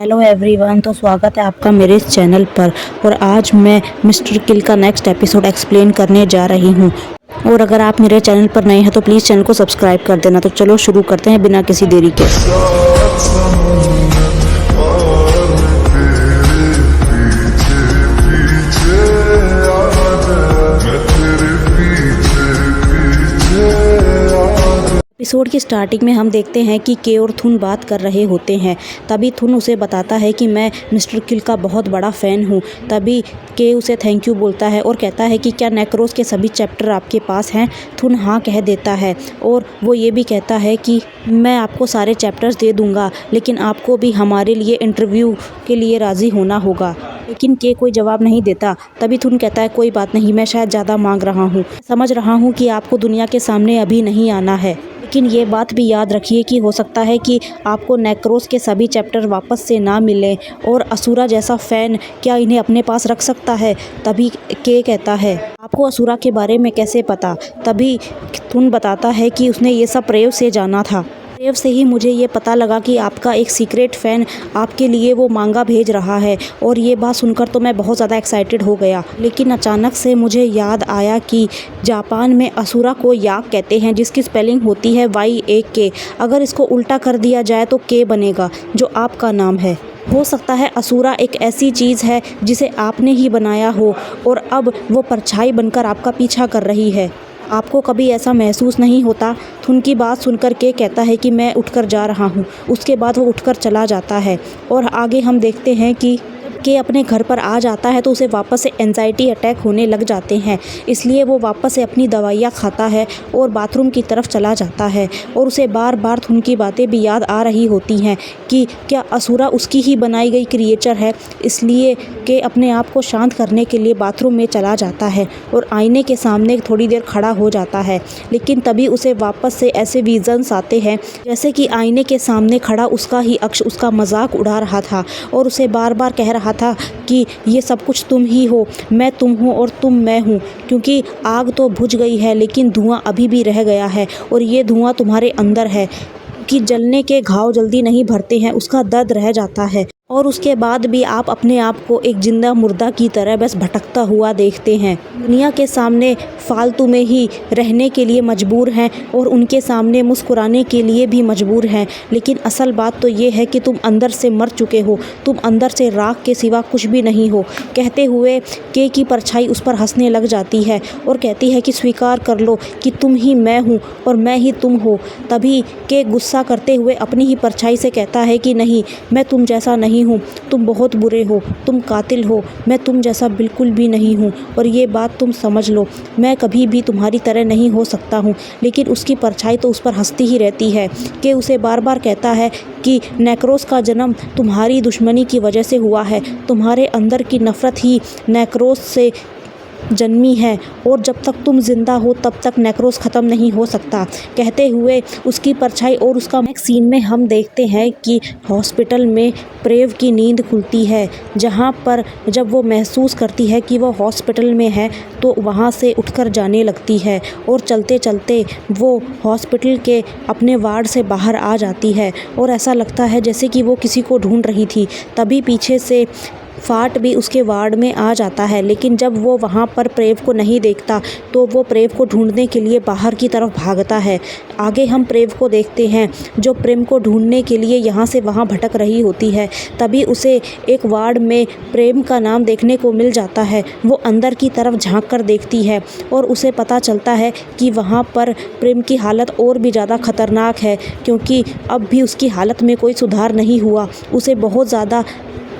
Hello everyone, तो स्वागत है आपका मेरे इस चैनल पर। और आज मैं मिस्टर किल का नेक्स्ट एपिसोड एक्सप्लेन करने जा रही हूँ। और अगर आप मेरे चैनल पर नए हैं तो प्लीज़ चैनल को सब्सक्राइब कर देना। तो चलो शुरू करते हैं बिना किसी देरी के। एपिसोड की स्टार्टिंग में हम देखते हैं कि के और थुन बात कर रहे होते हैं। तभी थुन उसे बताता है कि मैं मिस्टर किल का बहुत बड़ा फ़ैन हूँ। तभी के उसे थैंक यू बोलता है और कहता है कि क्या नेक्रोस के सभी चैप्टर आपके पास हैं। थुन हाँ कह देता है और वो ये भी कहता है कि मैं आपको सारे चैप्टर्स दे दूँगा, लेकिन आपको भी हमारे लिए इंटरव्यू के लिए राज़ी होना होगा। लेकिन के कोई जवाब नहीं देता। तभी थुन कहता है कोई बात नहीं, मैं शायद ज़्यादा मांग रहा हूँ। समझ रहा हूँ कि आपको दुनिया के सामने अभी नहीं आना है, लेकिन ये बात भी याद रखिए कि हो सकता है कि आपको नेक्रोस के सभी चैप्टर वापस से ना मिलें, और असुरा जैसा फ़ैन क्या इन्हें अपने पास रख सकता है। तभी के कहता है आपको असुरा के बारे में कैसे पता। तभी थुन बताता है कि उसने ये सब प्रेव से जाना था। प्रेव से ही मुझे ये पता लगा कि आपका एक सीक्रेट फ़ैन आपके लिए वो मांगा भेज रहा है। और ये बात सुनकर तो मैं बहुत ज़्यादा एक्साइटेड हो गया, लेकिन अचानक से मुझे याद आया कि जापान में असुरा को याक कहते हैं, जिसकी स्पेलिंग होती है YAK। अगर इसको उल्टा कर दिया जाए तो के बनेगा, जो आपका नाम है। हो सकता है असुरा एक ऐसी चीज़ है जिसे आपने ही बनाया हो, और अब वो परछाई बनकर आपका पीछा कर रही है। आपको कभी ऐसा महसूस नहीं होता। थुन की बात सुनकर के कहता है कि मैं उठकर जा रहा हूँ। उसके बाद वो उठकर चला जाता है। और आगे हम देखते हैं कि अपने घर पर आ जाता है तो उसे वापस से एंजाइटी अटैक होने लग जाते हैं। इसलिए वो वापस से अपनी दवाइयाँ खाता है और बाथरूम की तरफ चला जाता है। और उसे बार बार थुन की बातें भी याद आ रही होती हैं कि क्या असुरा उसकी ही बनाई गई क्रिएचर है। इसलिए कि अपने आप को शांत करने के लिए बाथरूम में चला जाता है और आईने के सामने थोड़ी देर खड़ा हो जाता है। लेकिन तभी उसे वापस से ऐसे विजन्स आते हैं जैसे कि आईने के सामने खड़ा उसका ही अक्ष उसका मजाक उड़ा रहा था और उसे बार बार कह रहा था कि ये सब कुछ तुम ही हो, मैं तुम हूँ और तुम मैं हूँ। क्योंकि आग तो बुझ गई है, लेकिन धुआं अभी भी रह गया है, और ये धुआं तुम्हारे अंदर है। कि जलने के घाव जल्दी नहीं भरते हैं, उसका दर्द रह जाता है। और उसके बाद भी आप अपने आप को एक जिंदा मुर्दा की तरह बस भटकता हुआ देखते हैं। दुनिया के सामने फालतू में ही रहने के लिए मजबूर हैं, और उनके सामने मुस्कुराने के लिए भी मजबूर हैं। लेकिन असल बात तो ये है कि तुम अंदर से मर चुके हो, तुम अंदर से राख के सिवा कुछ भी नहीं हो। कहते हुए के की परछाई उस पर हंसने लग जाती है और कहती है कि स्वीकार कर लो कि तुम ही मैं हूँ और मैं ही तुम हो। तभी के गुस्सा करते हुए अपनी ही परछाई से कहता है कि नहीं, मैं तुम जैसा नहीं हूँ, तुम बहुत बुरे हो, तुम कातिल हो, मैं तुम जैसा बिल्कुल भी नहीं हूँ, और ये बात तुम समझ लो, मैं कभी भी तुम्हारी तरह नहीं हो सकता हूँ। लेकिन उसकी परछाई तो उस पर हंसती ही रहती है कि उसे बार बार कहता है कि नेक्रोस का जन्म तुम्हारी दुश्मनी की वजह से हुआ है, तुम्हारे अंदर की नफ़रत ही नेक्रोस से जन्मी है, और जब तक तुम जिंदा हो तब तक नेक्रोस ख़त्म नहीं हो सकता। कहते हुए उसकी परछाई और उसका नेक्स्ट सीन में हम देखते हैं कि हॉस्पिटल में प्रेव की नींद खुलती है, जहां पर जब वो महसूस करती है कि वो हॉस्पिटल में है तो वहां से उठकर जाने लगती है, और चलते चलते वो हॉस्पिटल के अपने वार्ड से बाहर आ जाती है, और ऐसा लगता है जैसे कि वो किसी को ढूंढ रही थी। तभी पीछे से फाट भी उसके वार्ड में आ जाता है, लेकिन जब वो वहाँ पर प्रेव को नहीं देखता तो वो प्रेव को ढूंढने के लिए बाहर की तरफ भागता है। आगे हम प्रेव को देखते हैं जो प्रेम को ढूंढने के लिए यहाँ से वहाँ भटक रही होती है। तभी उसे एक वार्ड में प्रेम का नाम देखने को मिल जाता है। वो अंदर की तरफ झांक कर देखती है और उसे पता चलता है कि वहाँ पर प्रेम की हालत और भी ज़्यादा खतरनाक है, क्योंकि अब भी उसकी हालत में कोई सुधार नहीं हुआ। उसे बहुत ज़्यादा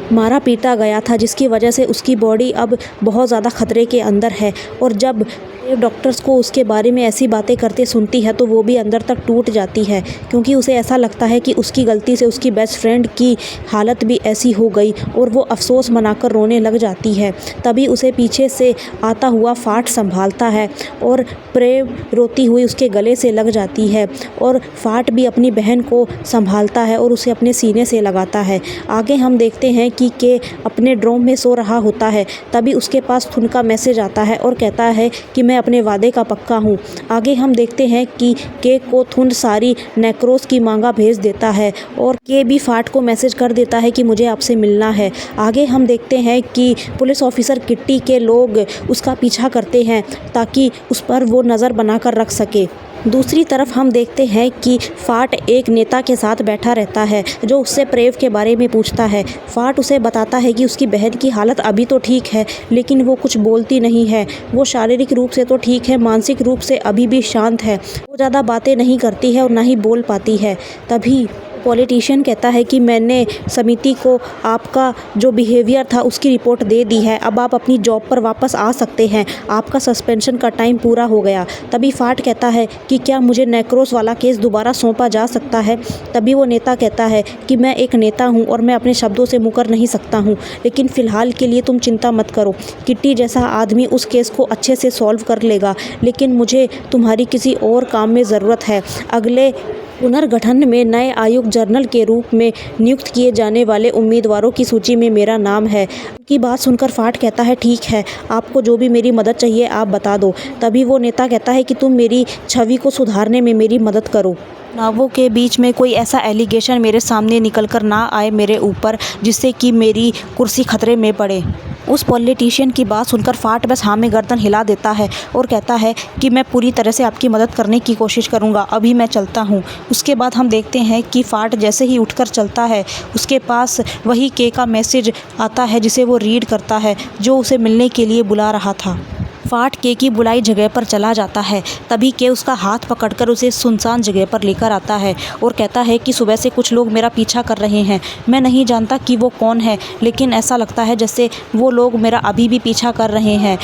मारा पीटा गया था, जिसकी वजह से उसकी बॉडी अब बहुत ज़्यादा खतरे के अंदर है। और जब डॉक्टर्स को उसके बारे में ऐसी बातें करते सुनती है तो वो भी अंदर तक टूट जाती है, क्योंकि उसे ऐसा लगता है कि उसकी गलती से उसकी बेस्ट फ्रेंड की हालत भी ऐसी हो गई, और वो अफसोस मनाकर रोने लग जाती है। तभी उसे पीछे से आता हुआ फाट संभालता है और प्रेम रोती हुई उसके गले से लग जाती है, और फाट भी अपनी बहन को संभालता है और उसे अपने सीने से लगाता है। आगे हम देखते हैं कि के अपने ड्रोम में सो रहा होता है। तभी उसके पास थुन का मैसेज आता है और कहता है कि मैं मैं अपने वादे का पक्का हूँ। आगे हम देखते हैं कि के को थुन सारी नेक्रोस की मांगा भेज देता है और के भी फाट को मैसेज कर देता है कि मुझे आपसे मिलना है। आगे हम देखते हैं कि पुलिस ऑफिसर किट्टी के लोग उसका पीछा करते हैं ताकि उस पर वो नज़र बनाकर रख सके। दूसरी तरफ हम देखते हैं कि फाट एक नेता के साथ बैठा रहता है जो उससे प्रेव के बारे में पूछता है। फाट उसे बताता है कि उसकी बहन की हालत अभी तो ठीक है लेकिन वो कुछ बोलती नहीं है। वो शारीरिक रूप से तो ठीक है, मानसिक रूप से अभी भी शांत है। वो ज़्यादा बातें नहीं करती है और ना ही बोल पाती है। तभी पॉलिटिशियन कहता है कि मैंने समिति को आपका जो बिहेवियर था उसकी रिपोर्ट दे दी है, अब आप अपनी जॉब पर वापस आ सकते हैं, आपका सस्पेंशन का टाइम पूरा हो गया। तभी फाट कहता है कि क्या मुझे नेक्रोस वाला केस दोबारा सौंपा जा सकता है। तभी वो नेता कहता है कि मैं एक नेता हूँ और मैं अपने शब्दों से मुकर नहीं सकता हूँ, लेकिन फ़िलहाल के लिए तुम चिंता मत करो। किट्टी जैसा आदमी उस केस को अच्छे से सॉल्व कर लेगा, लेकिन मुझे तुम्हारी किसी और काम में ज़रूरत है। अगले पुनर्गठन में नए आयुक्त जनरल के रूप में नियुक्त किए जाने वाले उम्मीदवारों की सूची में मेरा नाम है। उनकी बात सुनकर फाट कहता है ठीक है, आपको जो भी मेरी मदद चाहिए आप बता दो। तभी वो नेता कहता है कि तुम मेरी छवि को सुधारने में मेरी मदद करो। चुनावों के बीच में कोई ऐसा एलिगेशन मेरे सामने निकल कर ना आए मेरे ऊपर जिससे कि मेरी कुर्सी खतरे में पड़े। उस पॉलिटिशियन की बात सुनकर फाट बस हाँ में गर्दन हिला देता है और कहता है कि मैं पूरी तरह से आपकी मदद करने की कोशिश करूंगा, अभी मैं चलता हूं। उसके बाद हम देखते हैं कि फाट जैसे ही उठकर चलता है उसके पास वही के का मैसेज आता है जिसे वो रीड करता है जो उसे मिलने के लिए बुला रहा था। फाट के की बुलाई जगह पर चला जाता है। तभी के उसका हाथ पकड़कर उसे सुनसान जगह पर लेकर आता है और कहता है कि सुबह से कुछ लोग मेरा पीछा कर रहे हैं। मैं नहीं जानता कि वो कौन है, लेकिन ऐसा लगता है जैसे वो लोग मेरा अभी भी पीछा कर रहे हैं,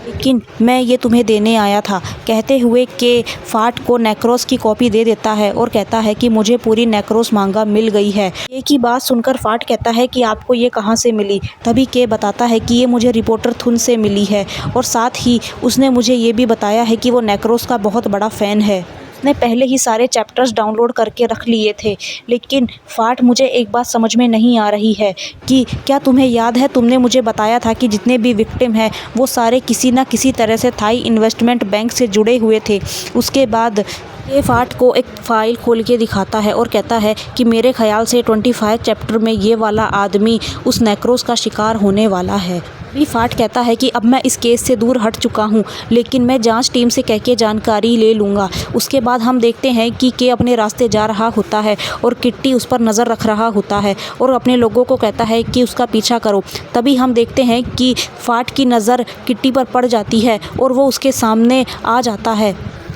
लेकिन मैं ये तुम्हें देने आया था। कहते हुए के फाट को नेक्रोस की कॉपी दे देता है और कहता है कि मुझे पूरी नेक्रोस मांगा मिल गई है। के की बात सुनकर फाट कहता है कि आपको ये कहाँ से मिली। तभी के बताता है कि ये मुझे रिपोर्टर थुन से मिली है और साथ ही उसने मुझे ये भी बताया है कि वो नेक्रोस का बहुत बड़ा फ़ैन है। उसने पहले ही सारे चैप्टर्स डाउनलोड करके रख लिए थे। लेकिन फाट मुझे एक बात समझ में नहीं आ रही है कि क्या तुम्हें याद है तुमने मुझे बताया था कि जितने भी विक्टिम हैं वो सारे किसी न किसी तरह से थाई इन्वेस्टमेंट बैंक से जुड़े हुए थे। उसके बाद ये फाट को एक फ़ाइल खोल के दिखाता है और कहता है कि मेरे ख्याल से 25 चैप्टर में ये वाला आदमी उस नेक्रोस का शिकार होने वाला है। भी फाट कहता है कि अब मैं इस केस से दूर हट चुका हूँ, लेकिन मैं जांच टीम से कह के जानकारी ले लूँगा। उसके बाद हम देखते हैं कि के अपने रास्ते जा रहा होता है और किट्टी उस पर नज़र रख रहा होता है और अपने लोगों को कहता है कि उसका पीछा करो। तभी हम देखते हैं कि फाट की नज़र किट्टी पर पड़ जाती है और वो उसके सामने आ जाता है।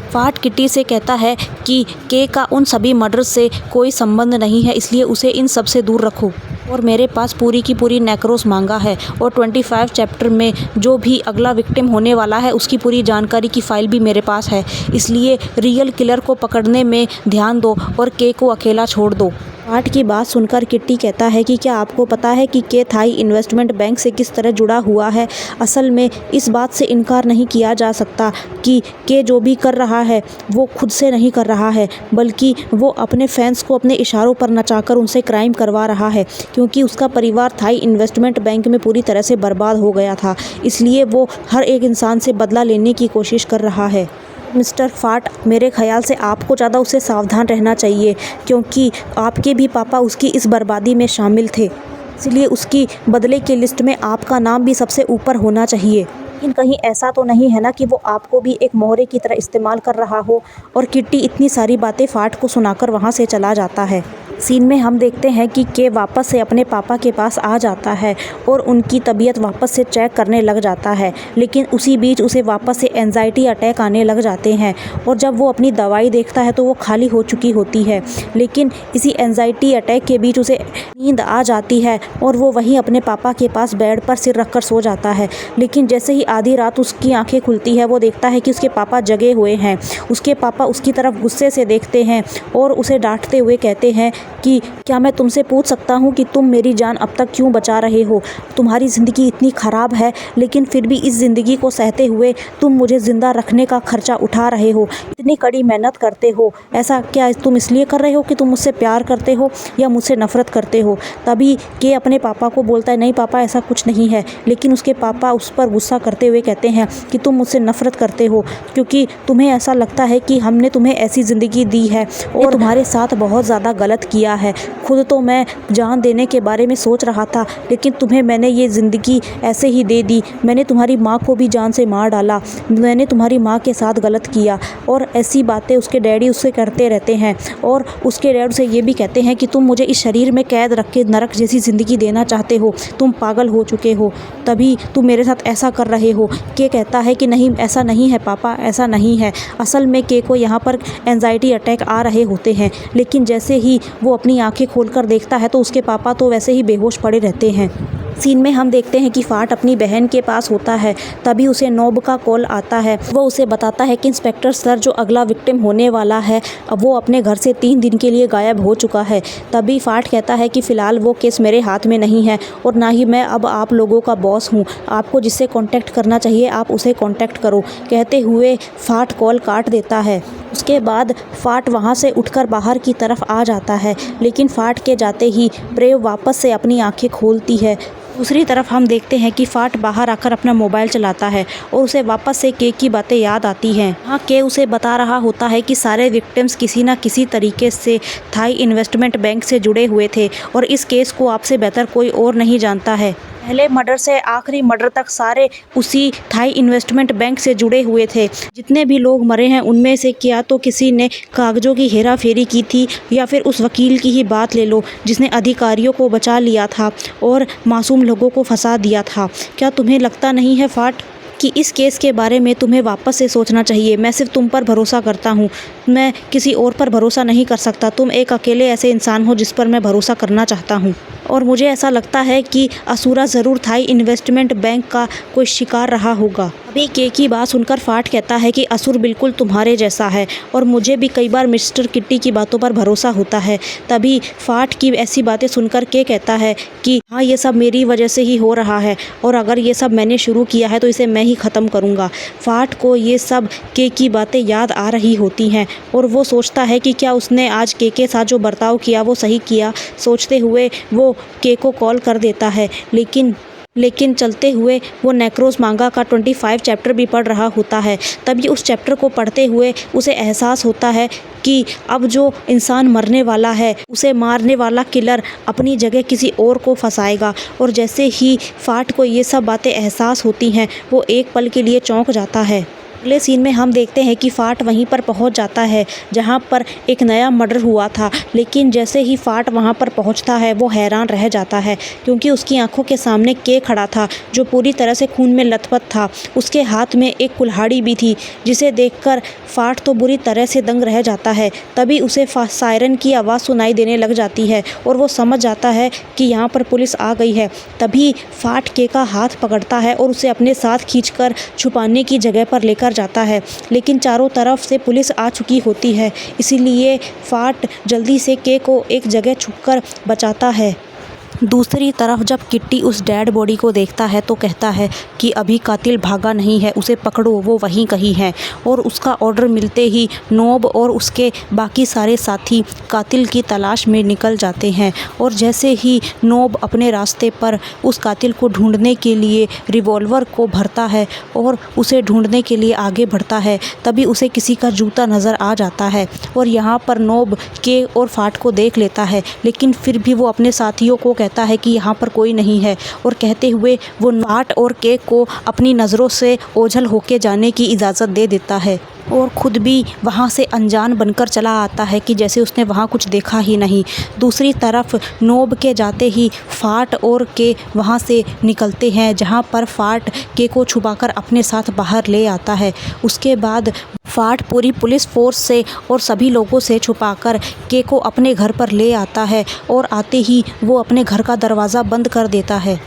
फाट किट्टी से कहता है कि के का उन सभी मर्डर से कोई संबंध नहीं है, इसलिए उसे इन सब से दूर रखो और मेरे पास पूरी की पूरी नेक्रोस मांगा है और 25 चैप्टर में जो भी अगला विक्टिम होने वाला है उसकी पूरी जानकारी की फ़ाइल भी मेरे पास है, इसलिए रियल किलर को पकड़ने में ध्यान दो और के को अकेला छोड़ दो। फाट की बात सुनकर किट्टी कहता है कि क्या आपको पता है कि के थाई इन्वेस्टमेंट बैंक से किस तरह जुड़ा हुआ है। असल में इस बात से इनकार नहीं किया जा सकता कि के जो भी कर रहा है वो खुद से नहीं कर रहा है, बल्कि वो अपने फैंस को अपने इशारों पर नचाकर उनसे क्राइम करवा रहा है, क्योंकि उसका परिवार थाई इन्वेस्टमेंट बैंक में पूरी तरह से बर्बाद हो गया था। इसलिए वो हर एक इंसान से बदला लेने की कोशिश कर रहा है। मिस्टर फाट, मेरे ख्याल से आपको ज़्यादा उससे सावधान रहना चाहिए, क्योंकि आपके भी पापा उसकी इस बर्बादी में शामिल थे, इसलिए उसकी बदले की लिस्ट में आपका नाम भी सबसे ऊपर होना चाहिए। लेकिन कहीं ऐसा तो नहीं है ना कि वो आपको भी एक मोहरे की तरह इस्तेमाल कर रहा हो। और किट्टी इतनी सारी बातें फाट को सुनाकर वहाँ से चला जाता है। सीन में हम देखते हैं कि के वापस से अपने पापा के पास आ जाता है और उनकी तबीयत वापस से चेक करने लग जाता है, लेकिन उसी बीच उसे वापस से एंजाइटी अटैक आने लग जाते हैं और जब वो अपनी दवाई देखता है तो वो खाली हो चुकी होती है। लेकिन इसी एंजाइटी अटैक के बीच उसे नींद आ जाती है और वो वहीं अपने पापा के पास बेड पर सिर रखकर सो जाता है। लेकिन जैसे ही आधी रात उसकी आंखें खुलती है वो देखता है कि उसके पापा जगे हुए हैं। उसके पापा उसकी तरफ गुस्से से देखते हैं और उसे डांटते हुए कहते हैं कि क्या मैं तुमसे पूछ सकता हूँ कि तुम मेरी जान अब तक क्यों बचा रहे हो? तुम्हारी ज़िंदगी इतनी ख़राब है, लेकिन फिर भी इस ज़िंदगी को सहते हुए तुम मुझे ज़िंदा रखने का खर्चा उठा रहे हो, इतनी कड़ी मेहनत करते हो। ऐसा क्या तुम इसलिए कर रहे हो कि तुम मुझसे प्यार करते हो या मुझसे नफ़रत करते हो? तभी के अपने पापा को बोलता है, नहीं पापा ऐसा कुछ नहीं है। लेकिन उसके पापा उस पर गुस्सा करते हुए कहते हैं कि तुम मुझसे नफ़रत करते हो, क्योंकि तुम्हें ऐसा लगता है कि हमने तुम्हें ऐसी ज़िंदगी दी है और तुम्हारे साथ बहुत ज़्यादा गलत किया है। खुद तो मैं जान देने के बारे में सोच रहा था, लेकिन तुम्हें मैंने ये ज़िंदगी ऐसे ही दे दी। मैंने तुम्हारी माँ को भी जान से मार डाला, मैंने तुम्हारी माँ के साथ गलत किया। और ऐसी बातें उसके डैडी उससे करते रहते हैं और उसके डैड से ये भी कहते हैं कि तुम मुझे इस शरीर में कैद रख के नरक जैसी ज़िंदगी देना चाहते हो, तुम पागल हो चुके हो, तभी तुम मेरे साथ ऐसा कर रहे हो। के कहता है कि नहीं ऐसा नहीं है पापा, ऐसा नहीं है। असल में के को यहाँ पर एंजाइटी अटैक आ रहे होते हैं, लेकिन जैसे ही वो अपनी आंखें खोलकर देखता है तो उसके पापा तो वैसे ही बेहोश पड़े रहते हैं। सीन में हम देखते हैं कि फाट अपनी बहन के पास होता है, तभी उसे नोब का कॉल आता है। वो उसे बताता है कि इंस्पेक्टर सर जो अगला विक्टिम होने वाला है अब वो अपने घर से 3 दिन के लिए गायब हो चुका है। तभी फाट कहता है कि फ़िलहाल वो केस मेरे हाथ में नहीं है और ना ही मैं अब आप लोगों का बॉस हूँ, आपको जिससे कांटेक्ट करना चाहिए आप उसे कांटेक्ट करो। कहते हुए फाट कॉल काट देता है। उसके बाद फाट वहाँ से उठकर बाहर की तरफ आ जाता है, लेकिन फाट के जाते ही प्रेव वापस से अपनी आंखें खोलती है। दूसरी तरफ हम देखते हैं कि फाट बाहर आकर अपना मोबाइल चलाता है और उसे वापस से के की बातें याद आती हैं। हाँ, के उसे बता रहा होता है कि सारे विक्टिम्स किसी न किसी तरीके से थाई इन्वेस्टमेंट बैंक से जुड़े हुए थे और इस केस को आपसे बेहतर कोई और नहीं जानता है। पहले मर्डर से आखिरी मर्डर तक सारे उसी थाई इन्वेस्टमेंट बैंक से जुड़े हुए थे। जितने भी लोग मरे हैं उनमें से क्या तो किसी ने कागजों की हेरा फेरी की थी या फिर उस वकील की ही बात ले लो जिसने अधिकारियों को बचा लिया था और मासूम लोगों को फंसा दिया था। क्या तुम्हें लगता नहीं है फाट कि इस केस के बारे में तुम्हें वापस से सोचना चाहिए? मैं सिर्फ तुम पर भरोसा करता हूँ, मैं किसी और पर भरोसा नहीं कर सकता। तुम एक अकेले ऐसे इंसान हो जिस पर मैं भरोसा करना चाहता हूँ और मुझे ऐसा लगता है कि असुरा ज़रूर थाई इन्वेस्टमेंट बैंक का कोई शिकार रहा होगा। अभी के की बात सुनकर फाट कहता है कि असुर बिल्कुल तुम्हारे जैसा है और मुझे भी कई बार मिस्टर किट्टी की बातों पर भरोसा होता है। तभी फाट की ऐसी बातें सुनकर के कहता है कि हाँ, ये सब मेरी वजह से ही हो रहा है और अगर ये सब मैंने शुरू किया है तो इसे मैं ही ख़त्म करूँगा। फाट को ये सब के की बातें याद आ रही होती हैं और वो सोचता है कि क्या उसने आज के साथ जो बर्ताव किया वो सही किया। सोचते हुए वो के को कॉल कर देता है, लेकिन चलते हुए वो नेक्रोस मांगा का 25 चैप्टर भी पढ़ रहा होता है। तभी उस चैप्टर को पढ़ते हुए उसे एहसास होता है कि अब जो इंसान मरने वाला है उसे मारने वाला किलर अपनी जगह किसी और को फंसाएगा। और जैसे ही फाट को ये सब बातें एहसास होती हैं वो एक पल के लिए चौंक जाता है। अगले सीन में हम देखते हैं कि फाट वहीं पर पहुंच जाता है जहां पर एक नया मर्डर हुआ था, लेकिन जैसे ही फाट वहां पर पहुंचता है वो हैरान रह जाता है क्योंकि उसकी आंखों के सामने के खड़ा था जो पूरी तरह से खून में लथपथ था। उसके हाथ में एक कुल्हाड़ी भी थी जिसे देखकर फाट तो बुरी तरह से दंग रह जाता है। तभी उसे सायरन की आवाज़ सुनाई देने लग जाती है और वो समझ जाता है कि यहाँ पर पुलिस आ गई है। तभी फाट के का हाथ पकड़ता है और उसे अपने साथ खींचकर छुपाने की जगह पर लेकर जाता है, लेकिन चारों तरफ से पुलिस आ चुकी होती है, इसीलिए फाट जल्दी से के को एक जगह छुपकर बचाता है। दूसरी तरफ जब किट्टी उस डेड बॉडी को देखता है तो कहता है कि अभी कातिल भागा नहीं है, उसे पकड़ो, वो वहीं कहीं है। और उसका ऑर्डर मिलते ही नोब और उसके बाकी सारे साथी कातिल की तलाश में निकल जाते हैं। और जैसे ही नोब अपने रास्ते पर उस कातिल को ढूंढने के लिए रिवॉल्वर को भरता है और उसे ढूंढने के लिए आगे बढ़ता है, तभी उसे किसी का जूता नज़र आ जाता है और यहाँ पर नोब के और फाट को देख लेता है, लेकिन फिर भी वो अपने साथियों को कहता है कि यहाँ पर कोई नहीं है। और कहते हुए वो फाट और के को अपनी नज़रों से ओझल होके जाने की इजाज़त दे देता है और ख़ुद भी वहाँ से अनजान बनकर चला आता है कि जैसे उसने वहाँ कुछ देखा ही नहीं। दूसरी तरफ नोब के जाते ही फाट और के वहाँ से निकलते हैं जहाँ पर फाट के को छुपाकर अपने साथ बाहर ले आता है। उसके बाद फाट पूरी पुलिस फोर्स से और सभी लोगों से छुपाकर के को अपने घर पर ले आता है और आते ही वो अपने घर का दरवाज़ा बंद कर देता है।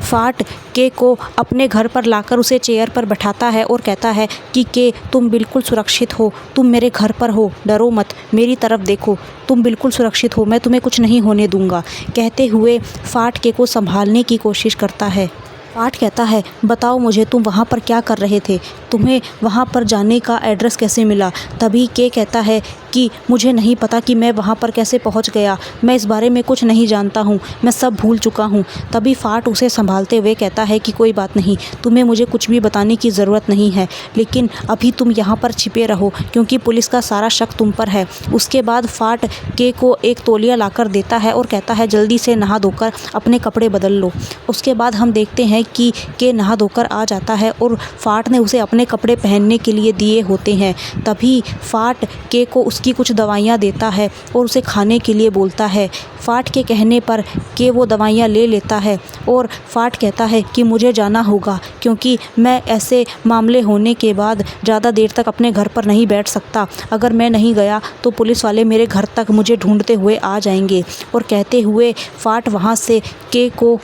फाट के को अपने घर पर लाकर उसे चेयर पर बैठाता है और कहता है कि के तुम बिल्कुल सुरक्षित हो, तुम मेरे घर पर हो, डरो मत, मेरी तरफ देखो, तुम बिल्कुल सुरक्षित हो, मैं तुम्हें कुछ नहीं होने दूंगा। कहते हुए फाट के को संभालने की कोशिश करता है। फाट कहता है, बताओ मुझे तुम वहाँ पर क्या कर रहे थे, तुम्हें वहाँ पर जाने का एड्रेस कैसे मिला। तभी के कहता है कि मुझे नहीं पता कि मैं वहाँ पर कैसे पहुँच गया, मैं इस बारे में कुछ नहीं जानता हूँ, मैं सब भूल चुका हूँ। तभी फाट उसे संभालते हुए कहता है कि कोई बात नहीं, तुम्हें मुझे कुछ भी बताने की ज़रूरत नहीं है, लेकिन अभी तुम यहाँ पर छिपे रहो क्योंकि पुलिस का सारा शक तुम पर है। उसके बाद फाट के को एक तौलिया लाकर देता है और कहता है जल्दी से नहा धोकर अपने कपड़े बदल लो। उसके बाद हम देखते हैं कि के नहा धोकर आ जाता है और फाट ने उसे अपने कपड़े पहनने के लिए दिए होते हैं। तभी फाट के को उसकी कुछ दवाइयाँ देता है और उसे खाने के लिए बोलता है। फाट के कहने पर के वो दवाइयाँ ले लेता है और फाट कहता है कि मुझे जाना होगा क्योंकि मैं ऐसे मामले होने के बाद ज़्यादा देर तक अपने घर पर नहीं बैठ सकता। अगर मैं नहीं गया तो पुलिस वाले मेरे घर तक मुझे ढूंढते हुए आ जाएंगे। और कहते हुए फाट वहाँ से के को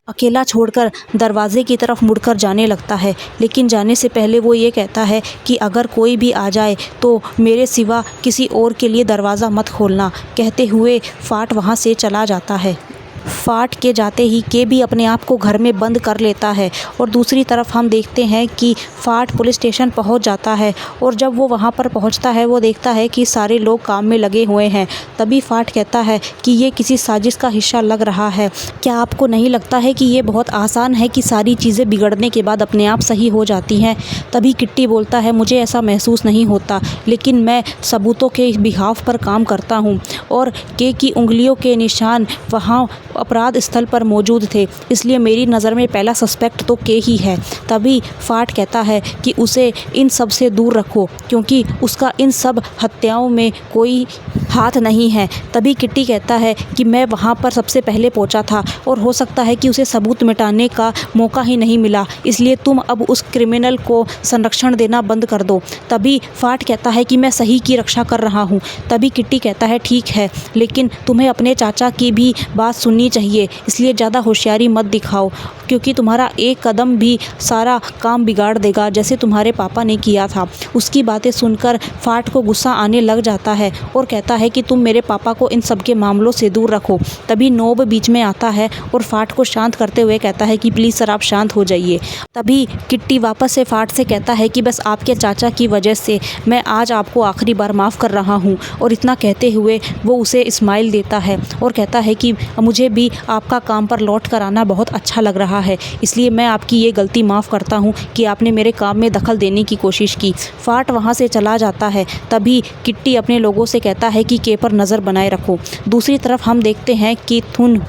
अकेला छोड़कर दरवाजे की तरफ मुड़कर जाने लगता है, लेकिन जाने से पहले वो ये कहता है कि अगर कोई भी आ जाए तो मेरे सिवा किसी और के लिए दरवाज़ा मत खोलना। कहते हुए फाट वहाँ से चला जाता है। फाट के जाते ही के भी अपने आप को घर में बंद कर लेता है और दूसरी तरफ हम देखते हैं कि फाट पुलिस स्टेशन पहुंच जाता है और जब वो वहां पर पहुंचता है वो देखता है कि सारे लोग काम में लगे हुए हैं। तभी फाट कहता है कि ये किसी साजिश का हिस्सा लग रहा है। क्या आपको नहीं लगता है कि ये बहुत आसान है कि सारी चीज़ें बिगड़ने के बाद अपने आप सही हो जाती हैं। तभी किट्टी बोलता है मुझे ऐसा महसूस नहीं होता, लेकिन मैं सबूतों के बिहाफ पर काम करता हूँ। और के की उंगलियों के निशान वहाँ अपराध स्थल पर मौजूद थे, इसलिए मेरी नज़र में पहला सस्पेक्ट तो के ही है। तभी फाट कहता है कि उसे इन सब से दूर रखो क्योंकि उसका इन सब हत्याओं में कोई हाथ नहीं है। तभी किट्टी कहता है कि मैं वहाँ पर सबसे पहले पहुँचा था और हो सकता है कि उसे सबूत मिटाने का मौका ही नहीं मिला, इसलिए तुम अब उस क्रिमिनल को संरक्षण देना बंद कर दो। तभी फाट कहता है कि मैं सही की रक्षा कर रहा हूँ। तभी किट्टी कहता है ठीक है, लेकिन तुम्हें अपने चाचा की भी बात सुननी चाहिए, इसलिए ज़्यादा होशियारी मत दिखाओ क्योंकि तुम्हारा एक कदम भी सारा काम बिगाड़ देगा जैसे तुम्हारे पापा ने किया था। उसकी बातें सुनकर फाट को गुस्सा आने लग जाता है और कहता है कि तुम मेरे पापा को इन सब के मामलों से दूर रखो। तभी नोब बीच में आता है और फाट को शांत करते हुए कहता है कि प्लीज़ सर आप शांत हो जाइए। तभी किट्टी वापस से फाट से कहता है कि बस आपके चाचा की वजह से मैं आज आपको आखिरी बार माफ़ कर रहा हूँ। और इतना कहते हुए वो उसे स्माइल देता है और कहता है कि मुझे भी आपका काम पर लौट कर आना बहुत अच्छा लग रहा है, इसलिए मैं आपकी ये गलती माफ़ करता हूँ कि आपने मेरे काम में दखल देने की कोशिश की। फाट वहाँ से चला जाता है। तभी किट्टी अपने लोगों से कहता है कि के पर नज़र बनाए रखो। दूसरी तरफ हम देखते हैं कि थुन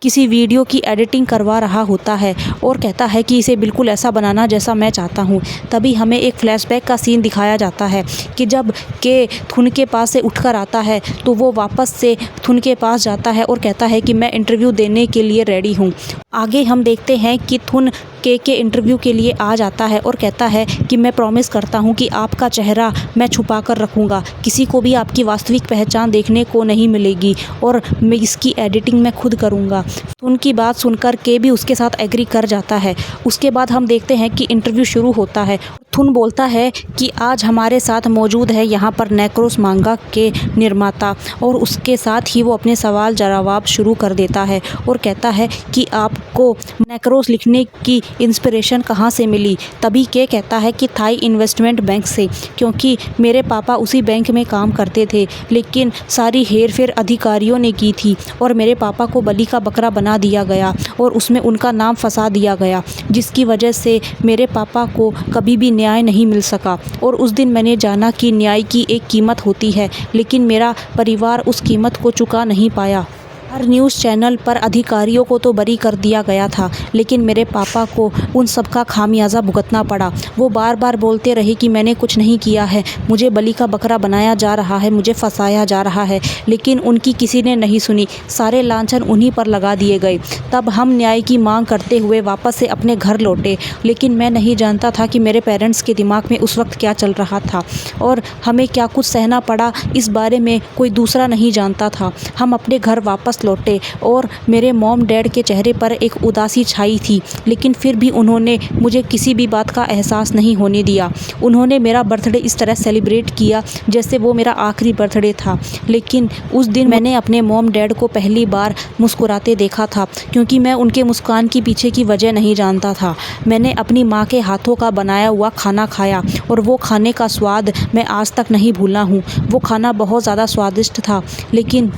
किसी वीडियो की एडिटिंग करवा रहा होता है और कहता है कि इसे बिल्कुल ऐसा बनाना जैसा मैं चाहता हूँ। तभी हमें एक फ्लैशबैक का सीन दिखाया जाता है कि जब के थुन के पास से उठकर आता है तो वो वापस से थुन के पास जाता है और कहता है कि मैं इंटरव्यू देने के लिए रेडी हूँ। आगे हम देखते हैं कि थुन के इंटरव्यू के लिए आ जाता है और कहता है कि मैं प्रॉमिस करता हूँ कि आपका चेहरा मैं छुपा कर रखूँगा, किसी को भी आपकी वास्तविक पहचान देखने को नहीं मिलेगी और मैं इसकी एडिटिंग मैं खुद करूँगा। उनकी बात सुनकर के भी उसके साथ एग्री कर जाता है। उसके बाद हम देखते हैं कि इंटरव्यू शुरू होता है। थुन बोलता है कि आज हमारे साथ मौजूद है यहाँ पर नेक्रोस मांगा के निर्माता और उसके साथ ही वो अपने सवाल जवाब शुरू कर देता है और कहता है कि आपको नेक्रोस लिखने की इंस्पिरेशन कहाँ से मिली। तभी के कहता है कि थाई इन्वेस्टमेंट बैंक से, क्योंकि मेरे पापा उसी बैंक में काम करते थे, लेकिन सारी हेर फेर अधिकारियों ने की थी और मेरे पापा को बलि का बकरा बना दिया गया और उसमें उनका नाम फंसा दिया गया, जिसकी वजह से मेरे पापा को कभी भी न्याय नहीं मिल सका। और उस दिन मैंने जाना कि न्याय की एक कीमत होती है, लेकिन मेरा परिवार उस कीमत को चुका नहीं पाया। हर न्यूज़ चैनल पर अधिकारियों को तो बरी कर दिया गया था, लेकिन मेरे पापा को उन सब का खामियाजा भुगतना पड़ा। वो बार बार बोलते रहे कि मैंने कुछ नहीं किया है, मुझे बलि का बकरा बनाया जा रहा है, मुझे फंसाया जा रहा है, लेकिन उनकी किसी ने नहीं सुनी। सारे लांछन उन्हीं पर लगा दिए गए। तब हम न्याय की मांग करते हुए वापस से अपने घर लौटे, लेकिन मैं नहीं जानता था कि मेरे पेरेंट्स के दिमाग में उस वक्त क्या चल रहा था और हमें क्या कुछ सहना पड़ा, इस बारे में कोई दूसरा नहीं जानता था। हम अपने घर वापस वापस लौटे और मेरे मॉम डैड के चेहरे पर एक उदासी छाई थी, लेकिन फिर भी उन्होंने मुझे किसी भी बात का एहसास नहीं होने दिया। उन्होंने मेरा बर्थडे इस तरह सेलिब्रेट किया जैसे वो मेरा आखिरी बर्थडे था। लेकिन उस दिन मैंने अपने मॉम डैड को पहली बार मुस्कुराते देखा था, क्योंकि मैं उनके मुस्कान के पीछे की वजह नहीं जानता था। मैंने अपनी माँ के हाथों का बनाया हुआ खाना खाया और वो खाने का स्वाद मैं आज तक नहीं भूला हूँ। वो खाना बहुत ज़्यादा स्वादिष्ट था, लेकिन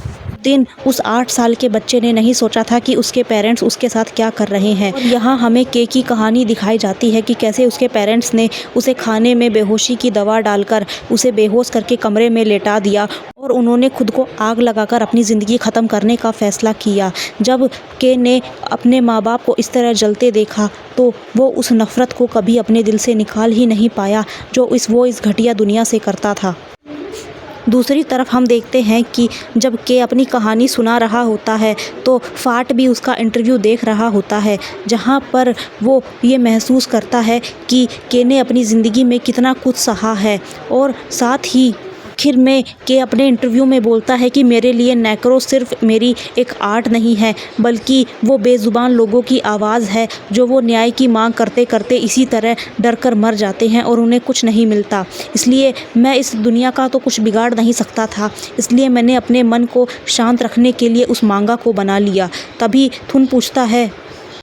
दिन उस 8 साल के बच्चे ने नहीं सोचा था कि उसके पेरेंट्स उसके साथ क्या कर रहे हैं। और यहाँ हमें के की कहानी दिखाई जाती है कि कैसे उसके पेरेंट्स ने उसे खाने में बेहोशी की दवा डालकर उसे बेहोश करके कमरे में लेटा दिया और उन्होंने खुद को आग लगाकर अपनी ज़िंदगी ख़त्म करने का फ़ैसला किया। जब के ने अपने माँ बाप को इस तरह जलते देखा तो वो उस नफ़रत को कभी अपने दिल से निकाल ही नहीं पाया जो वो इस घटिया दुनिया से करता था। दूसरी तरफ हम देखते हैं कि जब के अपनी कहानी सुना रहा होता है तो फाट भी उसका इंटरव्यू देख रहा होता है, जहाँ पर वो ये महसूस करता है कि के ने अपनी ज़िंदगी में कितना कुछ सहा है। और साथ ही आखिर में के अपने इंटरव्यू में बोलता है कि मेरे लिए नेक्रो सिर्फ मेरी एक आर्ट नहीं है, बल्कि वो बेज़ुबान लोगों की आवाज़ है जो वो न्याय की मांग करते करते इसी तरह डर कर मर जाते हैं और उन्हें कुछ नहीं मिलता। इसलिए मैं इस दुनिया का तो कुछ बिगाड़ नहीं सकता था, इसलिए मैंने अपने मन को शांत रखने के लिए उस मांगा को बना लिया। तभी थुन पूछता है,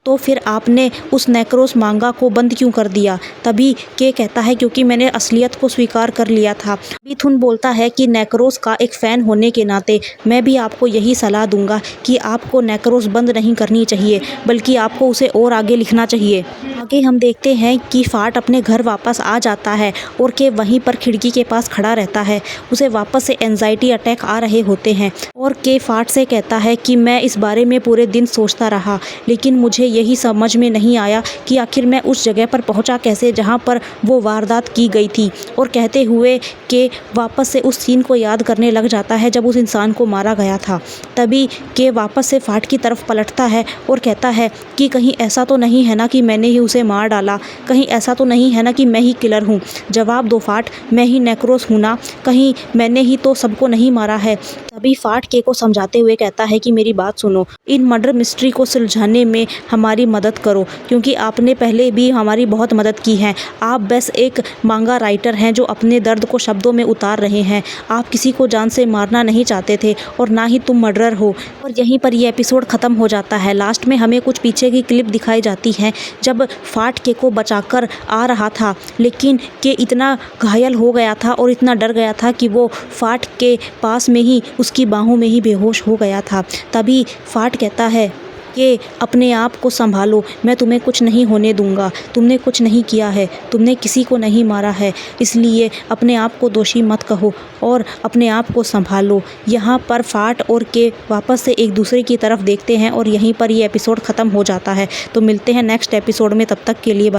तो फिर आपने उस नेक्रोस मांगा को बंद क्यों कर दिया? तभी के कहता है, क्योंकि मैंने असलियत को स्वीकार कर लिया था। तभी थुन बोलता है कि नेक्रोस का एक फ़ैन होने के नाते मैं भी आपको यही सलाह दूंगा कि आपको नेक्रोस बंद नहीं करनी चाहिए, बल्कि आपको उसे और आगे लिखना चाहिए। आगे हम देखते हैं कि फाट अपने घर वापस आ जाता है और के वहीं पर खिड़की के पास खड़ा रहता है। उसे वापस से एंजाइटी अटैक आ रहे होते हैं और के फाट से कहता है कि मैं इस बारे में पूरे दिन सोचता रहा, लेकिन मुझे यही समझ में नहीं आया कि आखिर मैं उस जगह पर पहुंचा कैसे जहां पर वो वारदात की गई थी। और कहते हुए के वापस से उस सीन को याद करने लग जाता है जब उस इंसान को मारा गया था। तभी के वापस से फाट की तरफ पलटता है और कहता है कि कहीं ऐसा तो नहीं है ना कि मैंने ही उसे मार डाला, कहीं ऐसा तो नहीं है ना कि मैं ही किलर हूँ। जवाब दो फाट, मैं ही नेक्रोस हूँ ना, कहीं मैंने ही तो सबको नहीं मारा है। तभी फाट के को समझाते हुए कहता है कि मेरी बात सुनो, इन मर्डर मिस्ट्री को सुलझाने में हमारी मदद करो, क्योंकि आपने पहले भी हमारी बहुत मदद की है। आप बस एक मांगा राइटर हैं जो अपने दर्द को शब्दों में उतार रहे हैं। आप किसी को जान से मारना नहीं चाहते थे और ना ही तुम मर्डरर हो। और यहीं पर यह एपिसोड ख़त्म हो जाता है। लास्ट में हमें कुछ पीछे की क्लिप दिखाई जाती है जब फाट के को बचाकर आ रहा था, लेकिन के इतना घायल हो गया था और इतना डर गया था कि वो फाट के पास में ही उसकी बाहों में ही बेहोश हो गया था। तभी फाट कहता है कि अपने आप को संभालो, मैं तुम्हें कुछ नहीं होने दूंगा, तुमने कुछ नहीं किया है, तुमने किसी को नहीं मारा है, इसलिए अपने आप को दोषी मत कहो और अपने आप को संभालो। यहाँ पर फाट और के वापस से एक दूसरे की तरफ देखते हैं और यहीं पर ये एपिसोड ख़त्म हो जाता है। तो मिलते हैं नेक्स्ट एपिसोड में, तब तक के लिए